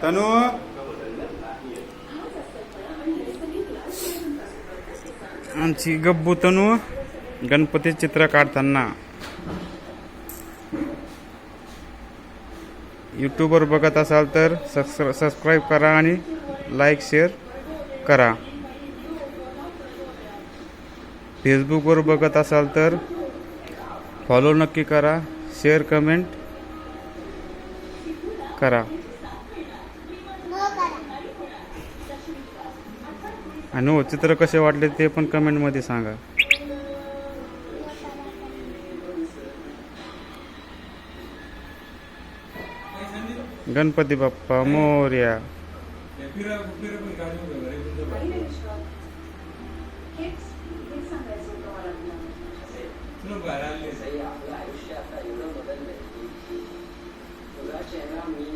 तनु आमची गब्बू तनु गणपती चित्र काढताना यूट्यूबवर बघत असाल तर सबस्क्राईब करा आणि लाईक शेअर करा. फेसबुकवर बघत असाल तर फॉलो नक्की करा, शेअर कमेंट करा. आणि हो चित्र कसे वाटले ते पण कमेंटमध्ये सांगा. गणपती बाप्पा मोरया. आपलं आयुष्य आता एवढं बदललंय की तुला चेहरा मी